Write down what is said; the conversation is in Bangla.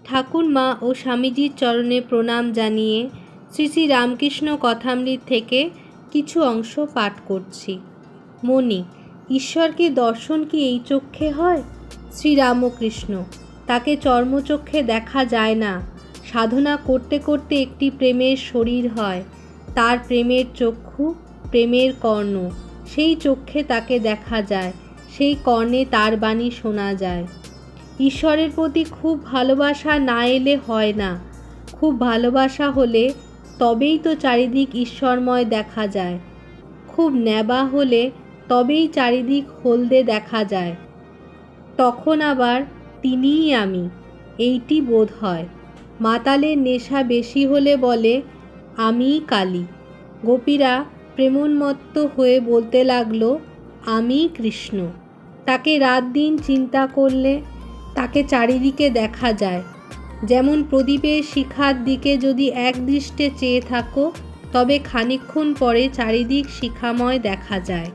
ঠাকুরমা ও স্বামীজির চরণে প্রণাম জানিয়ে শ্রী শ্রী রামকৃষ্ণ কথামৃত থেকে কিছু অংশ পাঠ করছি। মণি, ঈশ্বরকে দর্শন কি এই চক্ষে হয়? শ্রীরামকৃষ্ণ, তাকে চর্মচক্ষে দেখা যায় না। সাধনা করতে করতে একটি প্রেমের শরীর হয়, তার প্রেমের চক্ষু, প্রেমের কর্ণ, সেই চক্ষে তাকে দেখা যায়, সেই কর্ণে তার বাণী শোনা যায়। ঈশ্বরের প্রতি খুব ভালোবাসা না এলে হয় না। খুব ভালোবাসা হলে তবেই তো চারিদিক ঈশ্বরময় দেখা যায়। খুব নেবা হলে তবেই চারিদিক হলদে দেখা যায়। তখন আবার তিনিই আমি, এইটি বোধ হয়। মাতালের নেশা বেশি হলে বলে আমিই কালী। গোপীরা প্রেমোন্মত্ত হয়ে বলতে লাগলো আমিই কৃষ্ণ। তাকে রাত দিন চিন্তা করলে তাকে চারিদিকে দেখা যায়। যেমন প্রদীপের শিখার দিকে যদি একদৃষ্টে চেয়ে থাকো, তবে খানিকক্ষণ পরে চারিদিক শিখাময় দেখা যায়।